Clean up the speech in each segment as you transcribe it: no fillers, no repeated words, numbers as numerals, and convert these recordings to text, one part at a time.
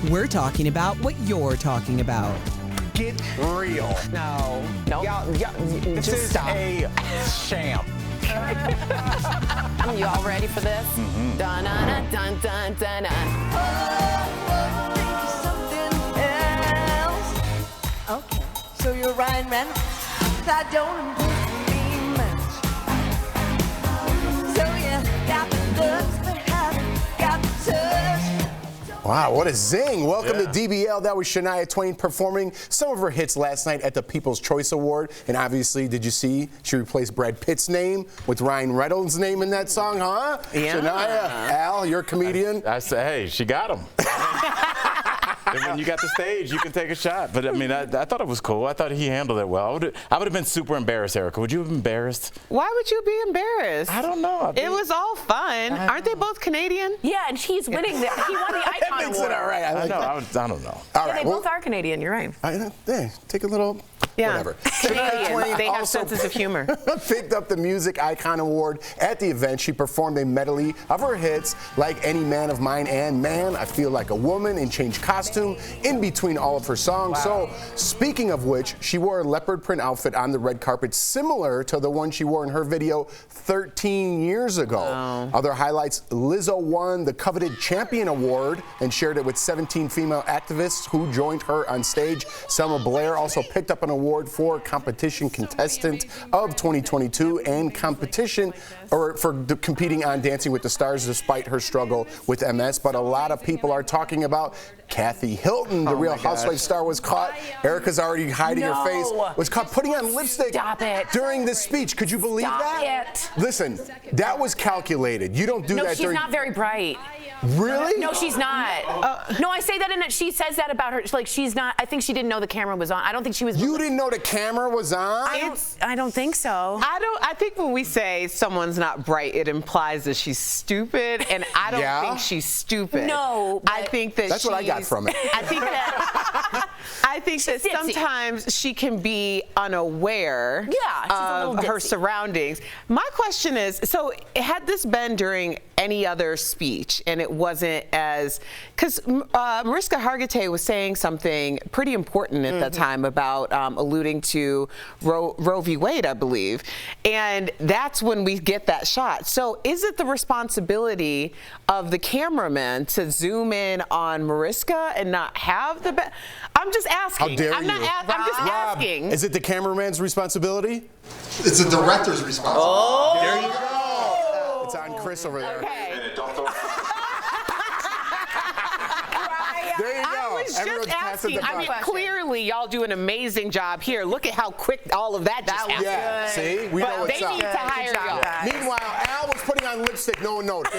We're talking about what you're talking about. Get real. No. This Just is stop. a sham. You all ready for this? Mm-hmm. Dun dun dun dun dun dun. Okay, so you're Ryan Reynolds. That don't impress me much. So you got the looks, but haven't got the touch. Wow, what a zing. Welcome to DBL. That was Shania Twain performing some of her hits last night at the People's Choice Award. And obviously, did you see she replaced Brad Pitt's name with Ryan Reynolds' name in that song, huh? Yeah. Shania, Al, you're a comedian. I say, hey, she got him. And when you got the stage, you can take a shot. But I mean, I thought it was cool. I thought he handled it well. I would have been super embarrassed, Erica. Would you have been embarrassed? Why would you be embarrassed? I don't know. It was all fun. Aren't they both Canadian? Yeah, and he's winning. He won the Icon Makes Award. it all right. I like that. I don't know. All Yeah, right, they both are Canadian. You're right. Take a little, whatever. Canadian. They have also senses of humor. picked up the Music Icon Award at the event. She performed a medley of her hits like Any Man of Mine and Man, I Feel Like a Woman, and changed costume in between all of her songs. So, speaking of which, she wore a leopard print outfit on the red carpet similar to the one she wore in her video 13 years ago. Other highlights, Lizzo won the coveted Champion Award and shared it with 17 female activists who joined her on stage. Selma Blair also picked up an award for Competition Contestant of 2022 and for competing on Dancing with the Stars despite her struggle with MS. But a lot of people are talking about Kathy Hilton, the Real Housewives star, was caught. Erica's already hiding her face. Was caught putting on lipstick during this speech. Could you believe that? Listen, that was calculated. You don't do that No, she's during. not very bright. Really? No, she's not. No, I say that in it. She says that about her. Like, she's not. I think she didn't know the camera was on. I don't think she was. You didn't know the camera was on? I don't think so. I think when we say someone's not bright, it implies that she's stupid, and I don't think she's stupid. No, I think that that's what I got from it. I think that sometimes she can be unaware of her surroundings. My question is, so had this been during any other speech and it wasn't as, because Mariska Hargitay was saying something pretty important at that time about alluding to Roe v. Wade, I believe, and that's when we get that shot. So is it the responsibility of the cameraman to zoom in on Mariska and not have the I'm just asking. How dare I'm not you? I'm just asking. Is it the cameraman's responsibility? It's the director's responsibility. Oh, there you go. It's on Chris over there. Okay. There you go. I was Everyone's just passing asking. the I mean, buck. clearly, y'all do an amazing job here. Look at how quick all of that just happened. Yeah, see? We know But what's they up. need to hire y'all. Meanwhile, Al was putting on lipstick, no one noticed.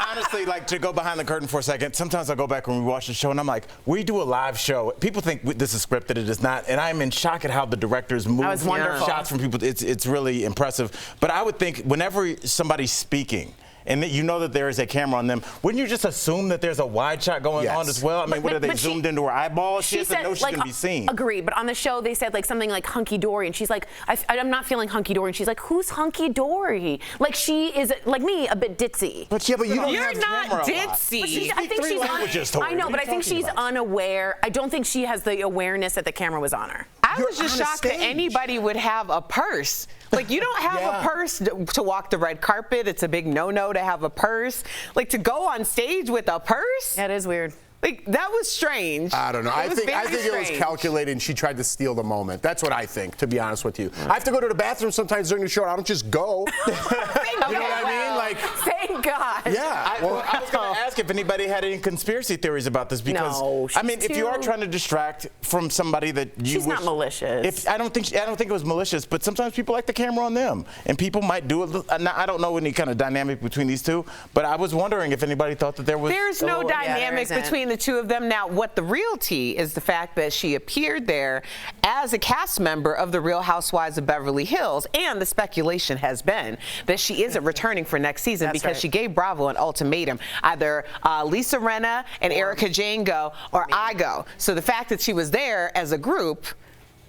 Honestly, like, to go behind the curtain for a second, sometimes I go back when we watch the show and I'm like, we do a live show. People think this is scripted, it is not, and I'm in shock at how the directors move was wonderful. shots from people. It's really impressive. But I would think whenever somebody's speaking, and that you know that there is a camera on them, wouldn't you just assume that there's a wide shot going on as well? I mean, what are they zoomed into her eyeball? She doesn't know she's gonna be seen. Agreed, but on the show they said like something like hunky dory, and she's like, I'm not feeling hunky dory, and she's like, who's hunky dory? Like she is like me, a bit ditzy. But you don't You're have not camera a lot. ditzy. I think she's I know, but I think she's unaware. I don't think she has the awareness that the camera was on her. I was just shocked that anybody would have a purse. Like, you don't have a purse to walk the red carpet. It's a big no-no to have a purse. Like, to go on stage with a purse? That is weird. Like, that was strange. I don't know. I think it was calculated and she tried to steal the moment. That's what I think, to be honest with you. I have to go to the bathroom sometimes during the show. I don't just go. You know what I mean? Like, thank God. Yeah. I was going to ask if anybody had any conspiracy theories about this because No, I mean, if you are trying to distract from somebody that you She's not malicious. I don't think it was malicious, but sometimes people like the camera on them, and people might do it. I don't know any kind of dynamic between these two, but I was wondering if anybody thought that there was. There's no dynamic between the two of them. Now, what the real tea is the fact that she appeared there as a cast member of The Real Housewives of Beverly Hills, and the speculation has been that she isn't returning for next season because she gave Bravo an ultimatum. Either Lisa Rinna and Erica Jane go, or I go. So the fact that she was there as a group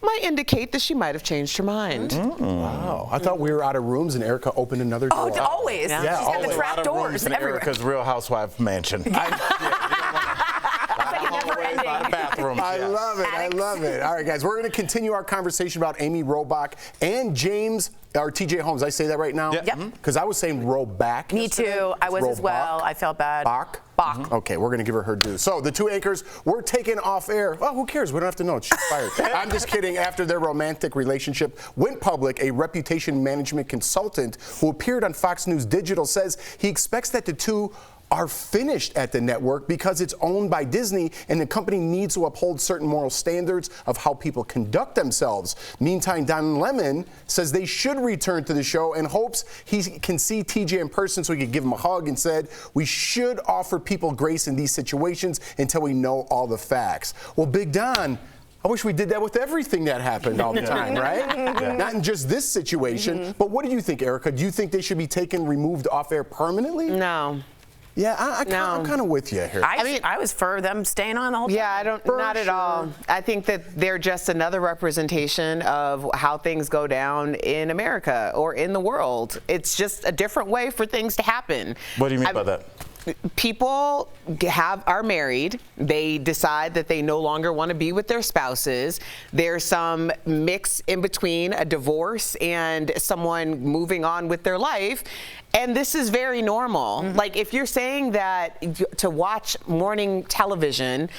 might indicate that she might have changed her mind. Wow. I thought we were out of rooms and Erica opened another door. Oh, always. Yeah, She's got the always. trap doors in everywhere. Erica's Real Housewife mansion. I love it. I love it. All right, guys, we're going to continue our conversation about Amy Robach and James, or TJ Holmes. I say that right now? Yep. Because I was saying Robach. Me too. I was as well. I felt bad. Bach? Bach. Okay, we're going to give her due. So the two anchors were taken off air. Well, who cares? We don't have to know. She's fired. I'm just kidding. After their romantic relationship went public, a reputation management consultant who appeared on Fox News Digital says he expects that the two are finished at the network because it's owned by Disney and the company needs to uphold certain moral standards of how people conduct themselves. Meantime, Don Lemon says they should return to the show and hopes he can see TJ in person so he could give him a hug, and said we should offer people grace in these situations until we know all the facts. Well, Big Don, I wish we did that with everything that happened all the time, right? Not in just this situation, but what do you think, Erica? Do you think they should be removed off air permanently? No. Yeah, I'm kind of with you here. I mean, I was for them staying on the whole time. Yeah, not at all. I think that they're just another representation of how things go down in America or in the world. It's just a different way for things to happen. What do you mean by that? People are married. They decide that they no longer want to be with their spouses. There's some mix in between a divorce and someone moving on with their life. And this is very normal. Like, if you're saying that to watch morning television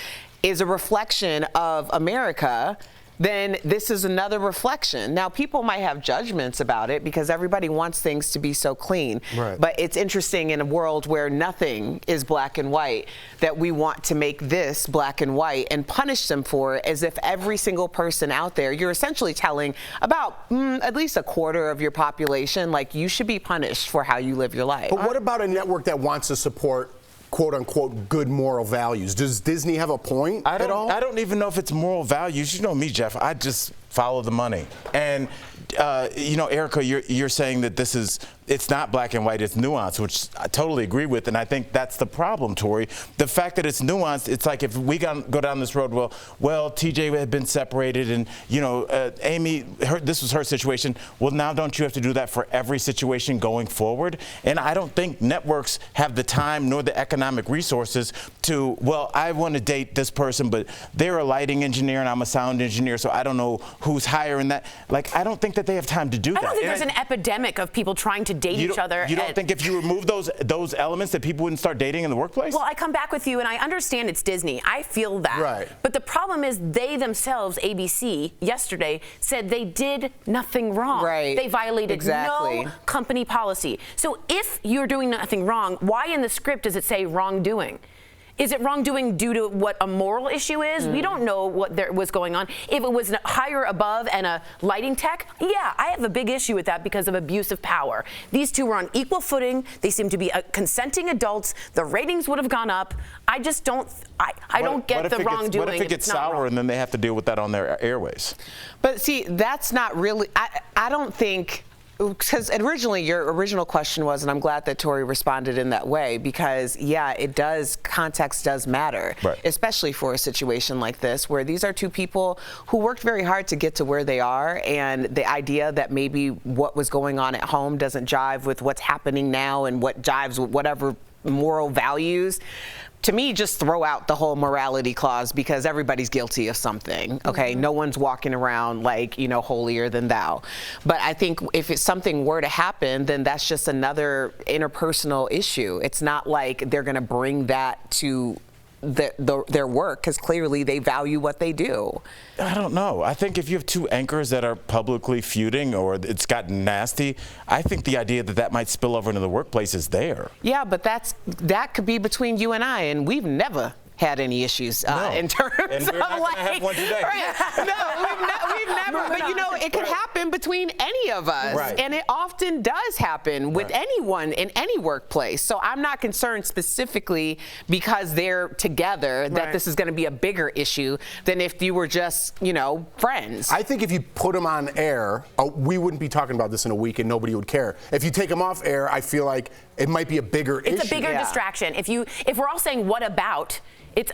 is a reflection of America, then this is another reflection. Now, people might have judgments about it because everybody wants things to be so clean. Right. But it's interesting in a world where nothing is black and white that we want to make this black and white and punish them for it, as if every single person out there, you're essentially telling about at least a quarter of your population, like, you should be punished for how you live your life. But what about a network that wants to support quote-unquote good moral values? Does Disney have a point at all? I don't even know if it's moral values. You know me, Jeff. I just follow the money. And you know, Erica, you're saying that it's not black and white, it's nuanced, which I totally agree with, and I think that's the problem, Tori. The fact that it's nuanced, it's like if we go down this road, well, TJ had been separated, and you know, Amy, this was her situation. Well, now don't you have to do that for every situation going forward? And I don't think networks have the time nor the economic resources to, well, I want to date this person, but they're a lighting engineer and I'm a sound engineer, so I don't know who's hiring that. Like, I don't think that they have time to do that. I don't think there's an epidemic of people trying to date each other. You don't think if you remove those elements that people wouldn't start dating in the workplace? Well, I come back with you, and I understand it's Disney. I feel that. Right. But the problem is they themselves, ABC, yesterday, said they did nothing wrong. Right. They violated Exactly. no company policy. So if you're doing nothing wrong, why in the script does it say wrongdoing? Is it wrongdoing due to what a moral issue is? We don't know what there was going on. If it was higher above and a lighting tech, yeah, I have a big issue with that because of abuse of power. These two were on equal footing. They seem to be consenting adults. The ratings would have gone up. I just don't, I don't get the wrongdoing. What if it gets sour and then they have to deal with that on their airways? But see, that's not really, I don't think, because originally your original question was, and I'm glad that Tori responded in that way, because yeah, it does, context does matter, right, especially for a situation like this where these are two people who worked very hard to get to where they are, and the idea that maybe what was going on at home doesn't jive with what's happening now and what jives with whatever moral values. To me, just throw out the whole morality clause, because everybody's guilty of something, okay? No one's walking around like, you know, holier than thou. But I think if something were to happen, then that's just another interpersonal issue. It's not like they're gonna bring that to their work, because clearly they value what they do. I don't know. I think if you have two anchors that are publicly feuding or it's gotten nasty, I think the idea that that might spill over into the workplace is there. Yeah, but that could be between you and I, and we've never had any issues in terms and we're not like, have one today. Right. No, we've never. But you know, it could happen between any of us, right, and it often does happen with anyone in any workplace. So I'm not concerned specifically because they're together that this is going to be a bigger issue than if you were just, you know, friends. I think if you put them on air, we wouldn't be talking about this in a week and nobody would care. If you take them off air, I feel like it might be a bigger issue. It's a bigger distraction. If we're all saying what about,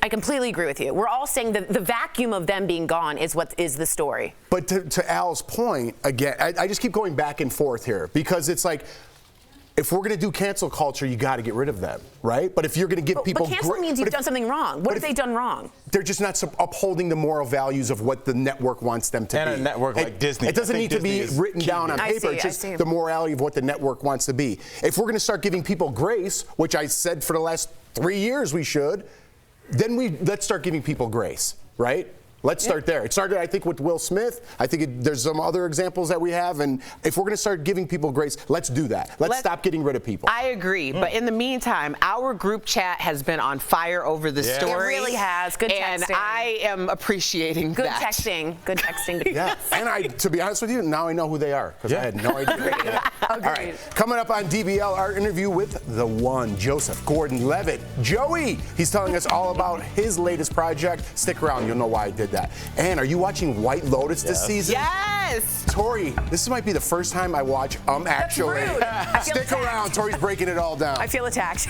I completely agree with you. We're all saying that the vacuum of them being gone is what is the story. But to Al's point, again, I just keep going back and forth here, because it's like, if we're going to do cancel culture, you got to get rid of them, right? But if you're going to give people... But cancel means you've done something wrong. What have they done wrong? They're just not upholding the moral values of what the network wants them to be. And a network like Disney. It doesn't need to be written down on paper. It's just the morality of what the network wants to be. If we're going to start giving people grace, which I said for the last 3 years we should, then let's start giving people grace, right? Let's start there. It started, I think, with Will Smith. I think there's some other examples that we have. And if we're going to start giving people grace, let's do that. Let's stop getting rid of people. I agree. But in the meantime, our group chat has been on fire over the story. It really has. Good texting. And I am appreciating Good that. texting. Good texting. Yeah. And to be honest with you, now I know who they are because I had no idea. All right. Coming up on DBL, our interview with the one, Joseph Gordon-Levitt. Joey, he's telling us all about his latest project. Stick around. You'll know why I did that. And are you watching White Lotus this season? Yes! Tori, this might be the first time I watch actually. That's rude. Stick around. Tori's breaking it all down. I feel attacked.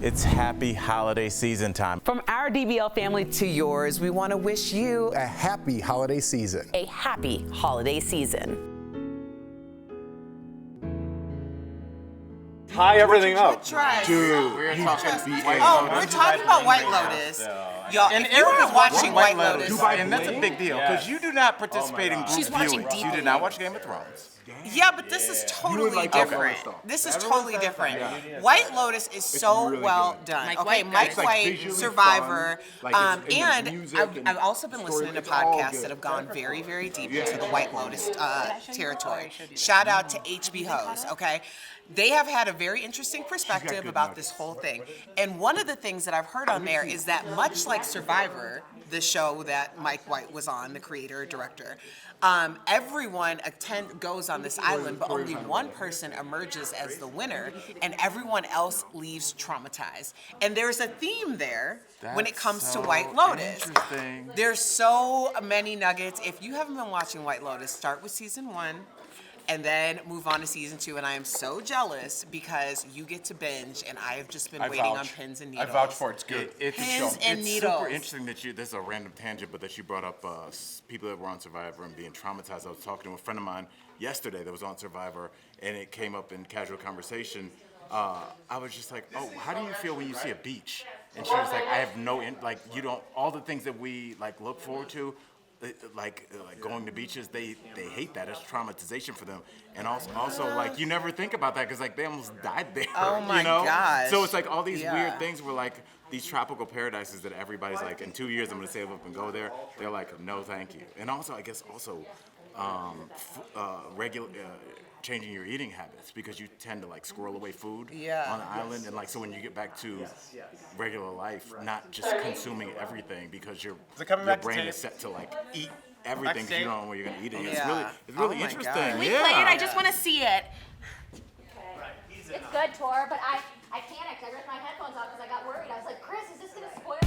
It's happy holiday season time. From our DBL family to yours, we want to wish you a happy holiday season. A happy holiday season. Tie everything up. Dude, We're talking Oh, we're talking about White Lotus. Y'all, And if you Erica's were watching White Lotus, and that's a big deal because you do not participate in group She's watching viewings. You did not watch Game of Thrones. yeah, but this is totally different. This is totally different. White Lotus is so well done. Okay, Mike White, Survivor, and I've also been listening to podcasts that have gone very, very deep into the White Lotus territory. Shout out to HB Hose, okay? They have had a very interesting perspective about this whole thing. And one of the things that I've heard on there is that much like Survivor, the show that Mike White was on, the creator, director, everyone goes on this island, but only one person emerges as the winner, and everyone else leaves traumatized. And there's a theme there when it comes to White Lotus. There's so many nuggets. If you haven't been watching White Lotus, start with season 1. And then move on to season 2, and I am so jealous because you get to binge, and I have just been waiting on pins and needles. I vouch for it. It's good. It's Pins and needles. super interesting that this is a random tangent, but that you brought up people that were on Survivor and being traumatized. I was talking to a friend of mine yesterday that was on Survivor, and it came up in casual conversation. I was just like, oh, how do you feel when you see a beach? And she was like, I have you don't, all the things that we look forward to, like going to beaches, they hate that. It's traumatization for them. And also you never think about that because they almost died there. Oh my gosh. So it's all these weird things where these tropical paradises that everybody's in 2 years I'm going to save up and go there. They're like, no, thank you. And also, I guess changing your eating habits because you tend to squirrel away food on the island, and so when you get back to regular life, not just consuming everything because your brain is set to eat everything because you don't know where you're gonna eat it. It's really interesting. Can we play it? I just want to see it. It's good, Tor, but I panicked. I ripped my headphones off because I got worried. I was like, Chris, is this gonna spoil?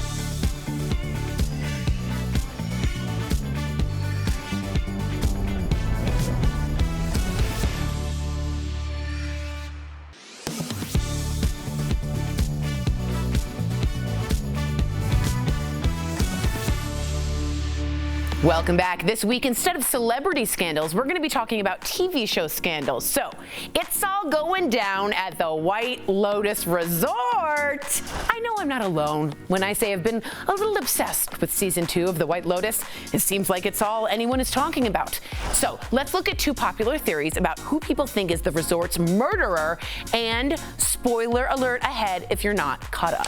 Welcome back. This week, instead of celebrity scandals, we're going to be talking about TV show scandals. So, it's all going down at the White Lotus Resort. I know I'm not alone when I say I've been a little obsessed with season 2 of The White Lotus. It seems like it's all anyone is talking about. So, let's look at 2 popular theories about who people think is the resort's murderer, and spoiler alert ahead if you're not caught up.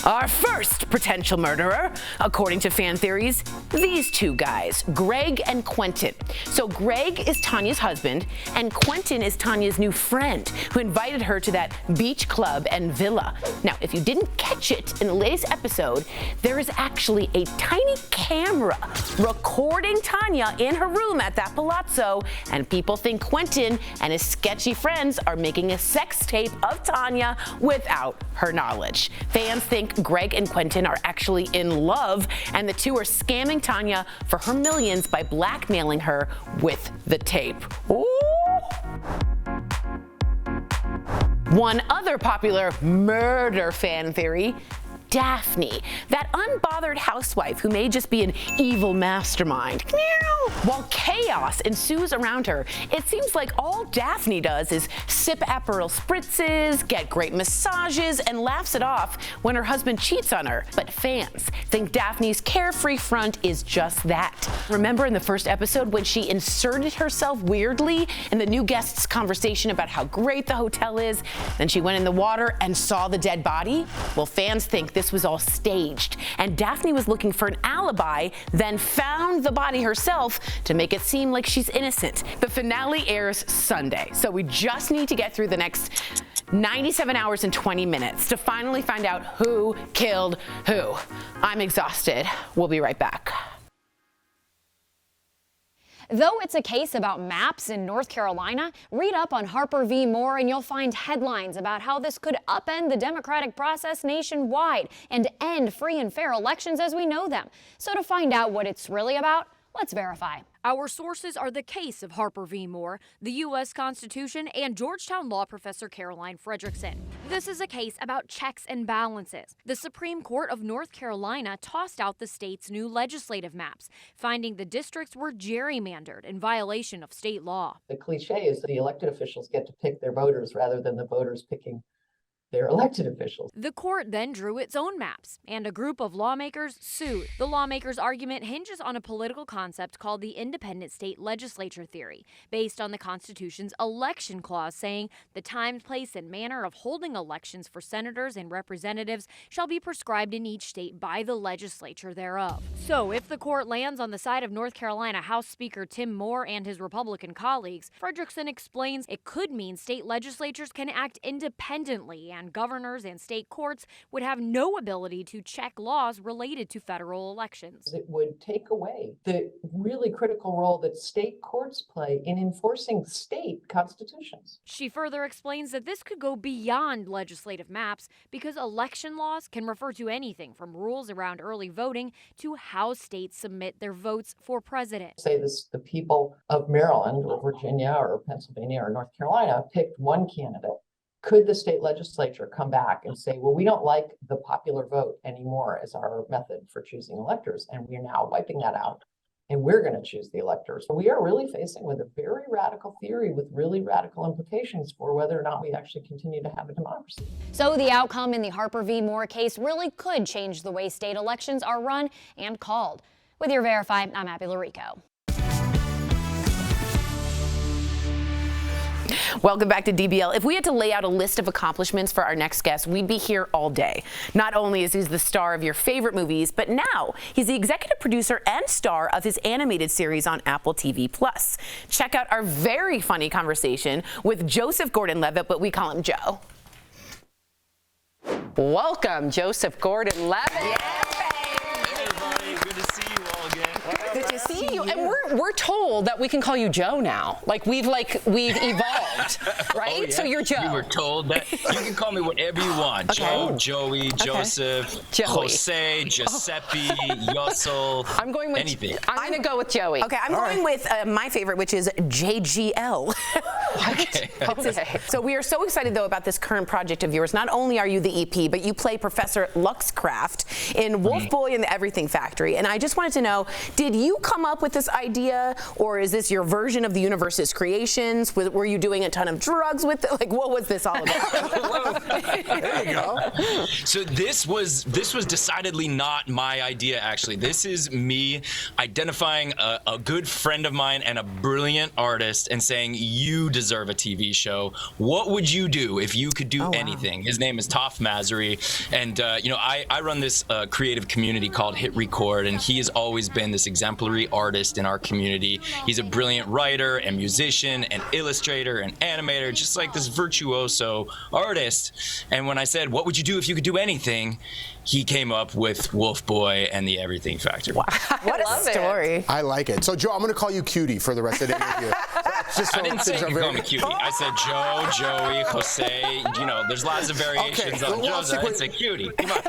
Our first potential murderer, according to fan theories, these 2 guys, Greg and Quentin. So Greg is Tanya's husband, and Quentin is Tanya's new friend who invited her to that beach club and villa. Now, if you didn't catch it in the latest episode, there is actually a tiny camera recording Tanya in her room at that palazzo, and people think Quentin and his sketchy friends are making a sex tape of Tanya without her knowledge. Fans think Greg and Quentin are actually in love, and the 2 are scamming Tanya for her millions by blackmailing her with the tape. Ooh. One other popular murder fan theory. Daphne, that unbothered housewife who may just be an evil mastermind. While chaos ensues around her, it seems like all Daphne does is sip Aperol spritzes, get great massages, and laughs it off when her husband cheats on her. But fans think Daphne's carefree front is just that. Remember in the first episode when she inserted herself weirdly in the new guest's conversation about how great the hotel is? Then she went in the water and saw the dead body? Well, fans think this was all staged, and Daphne was looking for an alibi, then found the body herself to make it seem like she's innocent. The finale airs Sunday, so we just need to get through the next 97 hours and 20 minutes to finally find out who killed who. I'm exhausted. We'll be right back. Though it's a case about maps in North Carolina, read up on Harper v. Moore and you'll find headlines about how this could upend the democratic process nationwide and end free and fair elections as we know them. So to find out what it's really about, let's verify. Our sources are the case of Harper v. Moore, the U.S. Constitution, and Georgetown law professor Caroline Fredrickson. This is a case about checks and balances. The Supreme Court of North Carolina tossed out the state's new legislative maps, finding the districts were gerrymandered in violation of state law. The cliche is that the elected officials get to pick their voters rather than the voters picking their elected officials. The court then drew its own maps, and a group of lawmakers sued. The lawmakers' argument hinges on a political concept called the independent state legislature theory, based on the Constitution's election clause saying the time, place, and manner of holding elections for senators and representatives shall be prescribed in each state by the legislature thereof. So if the court lands on the side of North Carolina House Speaker Tim Moore and his Republican colleagues, Fredrickson explains it could mean state legislatures can act independently and governors and state courts would have no ability to check laws related to federal elections. It would take away the really critical role that state courts play in enforcing state constitutions. She further explains that this could go beyond legislative maps because election laws can refer to anything from rules around early voting to how states submit their votes for president. Say the people of Maryland or Virginia or Pennsylvania or North Carolina picked one candidate. Could the state legislature come back and say, well, we don't like the popular vote anymore as our method for choosing electors, and we're now wiping that out, and we're going to choose the electors. So we are really facing with a very radical theory with really radical implications for whether or not we actually continue to have a democracy. So the outcome in the Harper v. Moore case really could change the way state elections are run and called. With your Verify, I'm Abby Larico. Welcome back to DBL. If we had to lay out a list of accomplishments for our next guest, we'd be here all day. Not only is he the star of your favorite movies, but now he's the executive producer and star of his animated series on Apple TV+. Check out our very funny conversation with Joseph Gordon-Levitt, but we call him Joe. Welcome, Joseph Gordon-Levitt. Hey, everybody. Good to see you all again. Good to see you. And we're told that we can call you Joe now. We've evolved, right? Oh, yeah. So you're Joe. You were told that. You can call me whatever you want. Okay. Joe, Joey, Joseph, Jose, Giuseppe, Yossel. I'm going with anything. I'm going to go with Joey. Okay, I'm going with my favorite, which is JGL. Okay. So we are so excited, though, about this current project of yours. Not only are you the EP, but you play Professor Luxcraft in Wolf Boy and the Everything Factory. And I just wanted to know, did you come up with this idea, or is this your version of the universe's creations? Were you doing a ton of drugs with it? What was this all about? There you go. So this was decidedly not my idea, actually. This is me identifying a good friend of mine and a brilliant artist and saying, you deserve a TV show. What would you do if you could do anything? His name is Toph Masri, and I run this creative community called Hit Record, and he has always been this exemplary artist in our community. He's a brilliant writer and musician and illustrator and animator, just like this virtuoso artist. And when I said, what would you do if you could do anything? He came up with Wolf Boy and the Everything Factory. Wow. What a story. I like it. So, Joe, I'm going to call you Cutie for the rest of the interview. I didn't say you call me Cutie. I said Joe, Joey, Jose. There's lots of variations on Joe's. I didn't say Cutie. Come on.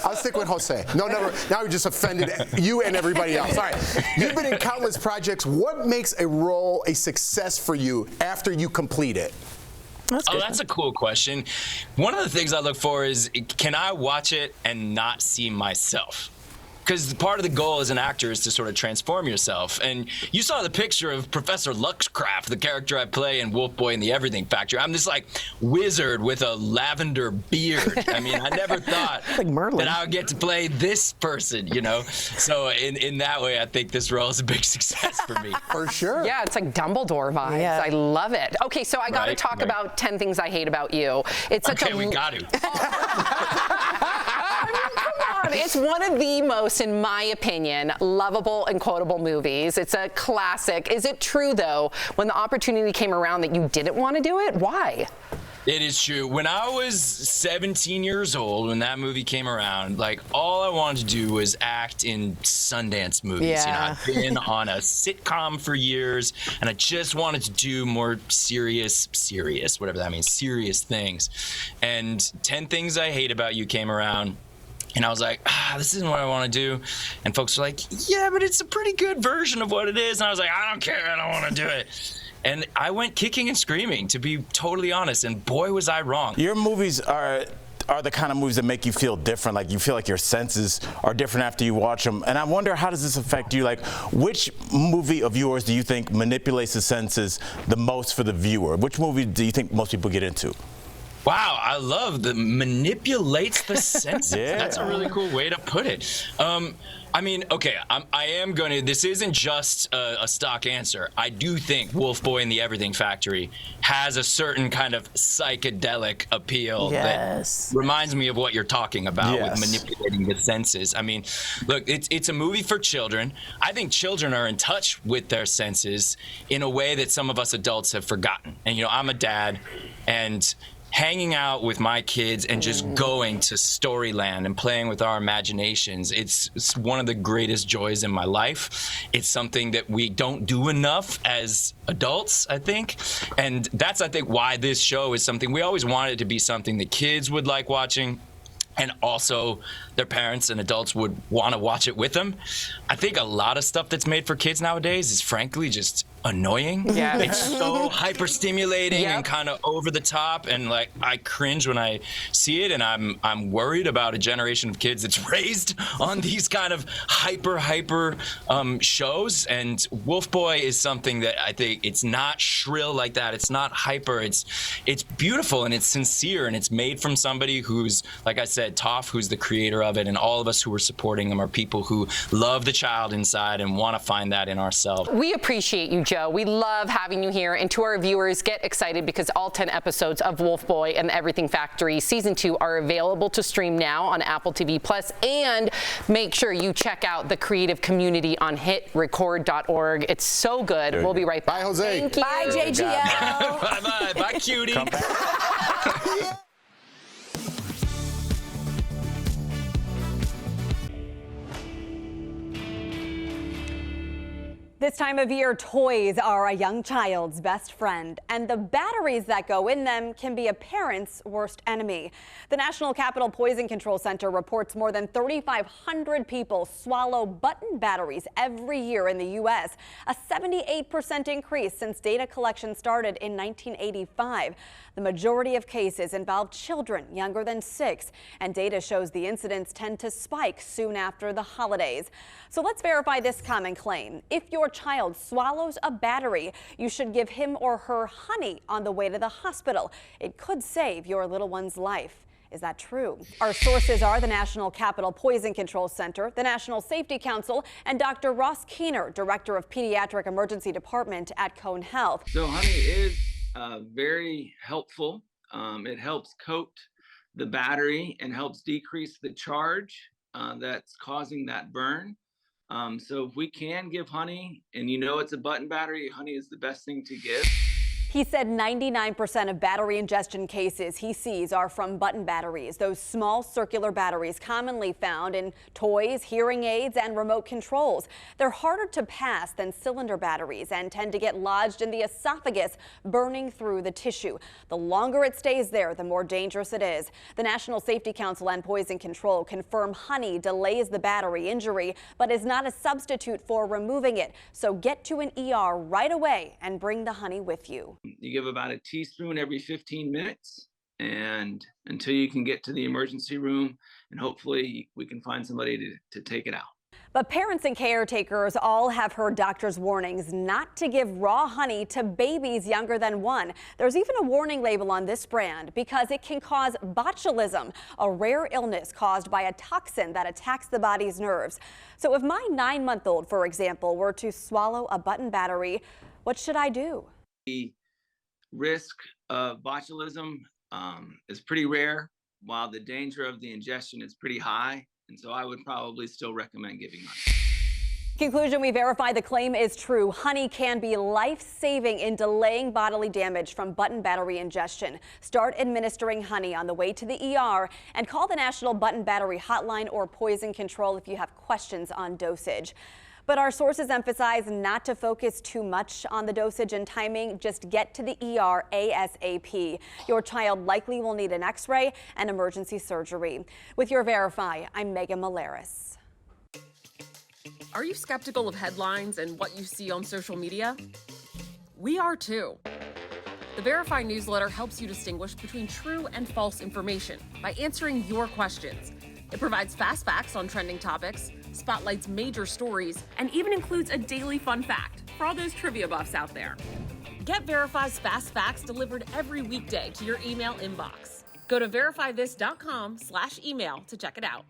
I'll stick with Jose. No, never. Now we just offended you and everybody else. All right. You've been in countless projects. What makes a role a success for you after you complete it? Oh, that's a cool question. One of the things I look for is, can I watch it and not see myself? Because part of the goal as an actor is to sort of transform yourself. And you saw the picture of Professor Luxcraft, the character I play in Wolf Boy and the Everything Factory. I'm this like wizard with a lavender beard. I mean, I never thought that I would get to play this person, you know? So in that way, I think this role is a big success for me. For sure. Yeah, it's like Dumbledore vibes. Yeah. I love it. Okay, so I got to talk about 10 things I hate about you. It's such we got to. It's one of the most, in my opinion, lovable and quotable movies. It's a classic. Is it true, though, when the opportunity came around that you didn't want to do it? Why? It is true. When I was 17 years old, when that movie came around, like all I wanted to do was act in Sundance movies. Yeah. You know, I've been on a sitcom for years, and I just wanted to do more serious, whatever that means, serious things. And 10 Things I Hate About You came around. And I was like, this isn't what I want to do. And folks were like, yeah, but it's a pretty good version of what it is. And I was like, I don't care. I don't want to do it. And I went kicking and screaming, to be totally honest. And boy, was I wrong. Your movies are the kind of movies that make you feel different. Like you feel like your senses are different after you watch them. And I wonder, how does this affect you? Like, which movie of yours do you think manipulates the senses the most for the viewer? Which movie do you think most people get into? Wow, I love the manipulates the senses. Yeah. That's a really cool way to put it. I mean, okay, I am going to, this isn't just a stock answer. I do think Wolf Boy and the Everything Factory has a certain kind of psychedelic appeal that reminds me of what you're talking about with manipulating the senses. I mean, look, it's a movie for children. I think children are in touch with their senses in a way that some of us adults have forgotten. And, you know, I'm a dad, and hanging out with my kids and just going to Storyland and playing with our imaginations, it's one of the greatest joys in my life. It's something that we don't do enough as adults, I think. And that's, I think, why this show is something we always wanted it to be, something that kids would like watching, and also their parents and adults would want to watch it with them. I think a lot of stuff that's made for kids nowadays is frankly just annoying. Yeah. It's so hyper stimulating and kind of over the top, and like I cringe when I see it, and I'm worried about a generation of kids that's raised on these kind of hyper shows. And Wolf Boy is something that I think, it's not shrill like that. It's not hyper. It's beautiful, and it's sincere, and it's made from somebody who's, like I said, Toph, who's the creator of it, and all of us who are supporting him are people who love the child inside and want to find that in ourselves. We appreciate you, Joe. We love having you here. And to our viewers, get excited because all 10 episodes of Wolf Boy and the Everything Factory Season 2 are available to stream now on Apple TV+. And make sure you check out the creative community on hitrecord.org. It's so good. We'll be right back. Bye, Jose. Thank you. Bye, JGL. Bye-bye. Bye, cutie. Come back. This time of year, toys are a young child's best friend, and the batteries that go in them can be a parent's worst enemy. The National Capital Poison Control Center reports more than 3,500 people swallow button batteries every year in the U.S., a 78% increase since data collection started in 1985. The majority of cases involve children younger than 6, and data shows the incidents tend to spike soon after the holidays. So let's verify this common claim. If your child swallows a battery, you should give him or her honey on the way to the hospital. It could save your little one's life. Is that true? Our sources are the National Capital Poison Control Center, the National Safety Council, and Dr. Ross Keener, Director of Pediatric Emergency Department at Cone Health. So honey is very helpful. It helps coat the battery and helps decrease the charge that's causing that burn. So if we can give honey, and you know it's a button battery, honey is the best thing to give. He said 99% of battery ingestion cases he sees are from button batteries, those small circular batteries commonly found in toys, hearing aids, and remote controls. They're harder to pass than cylinder batteries and tend to get lodged in the esophagus, burning through the tissue. The longer it stays there, the more dangerous it is. The National Safety Council and Poison Control confirm honey delays the battery injury, but is not a substitute for removing it. So get to an ER right away and bring the honey with you. You give about a teaspoon every 15 minutes and until you can get to the emergency room, and hopefully we can find somebody to take it out. But parents and caretakers all have heard doctors' warnings not to give raw honey to babies younger than 1. There's even a warning label on this brand because it can cause botulism, a rare illness caused by a toxin that attacks the body's nerves. So if my 9-month-old, for example, were to swallow a button battery, what should I do? The risk of botulism is pretty rare, while the danger of the ingestion is pretty high. And so I would probably still recommend giving honey. Conclusion, we verify the claim is true. Honey can be life-saving in delaying bodily damage from button battery ingestion. Start administering honey on the way to the ER and call the National Button Battery Hotline or Poison Control if you have questions on dosage. But our sources emphasize not to focus too much on the dosage and timing. Just get to the ER ASAP. Your child likely will need an X-ray and emergency surgery. With your Verify, I'm Megan Malaris. Are you skeptical of headlines and what you see on social media? We are too. The Verify newsletter helps you distinguish between true and false information by answering your questions. It provides fast facts on trending topics, spotlights major stories, and even includes a daily fun fact for all those trivia buffs out there. Get Verify's fast facts delivered every weekday to your email inbox. Go to verifythis.com/email to check it out.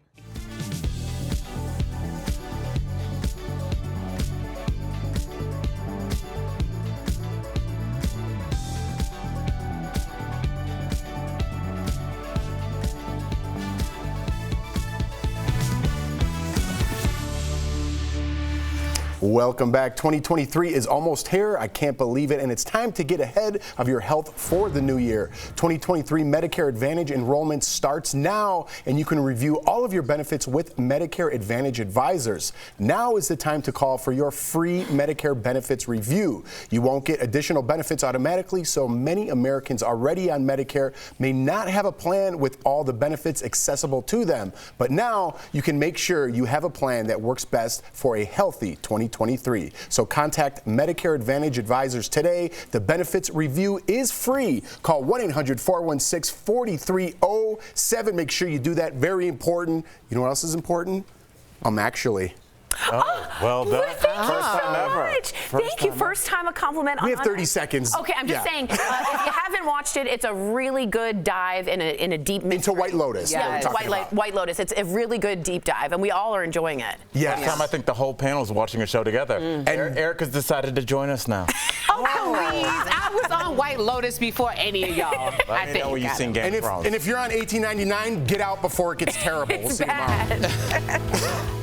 Welcome back. 2023 is almost here. I can't believe it. And it's time to get ahead of your health for the new year. 2023 Medicare Advantage enrollment starts now, and you can review all of your benefits with Medicare Advantage advisors. Now is the time to call for your free Medicare benefits review. You won't get additional benefits automatically, so many Americans already on Medicare may not have a plan with all the benefits accessible to them. But now you can make sure you have a plan that works best for a healthy 2023. So contact Medicare Advantage advisors today. The benefits review is free. Call 1-800-416-4307. Make sure you do that. Very important. You know what else is important? Actually. Oh, well done. Thank you so much. Thank you. time First time a compliment. We have 30 seconds. Okay, I'm just saying, if you haven't watched it, it's a really good dive in a deep mystery. Into White Lotus. Yeah, White Lotus. It's a really good deep dive, and we all are enjoying it. Yeah. First time I think the whole panel is watching a show together. And Erica's decided to join us now. Oh, please. I was on White Lotus before any of y'all. I think. Know where you sing Game of Thrones. And if you're on $18.99, get out before it gets terrible. It's we'll see bad. tomorrow.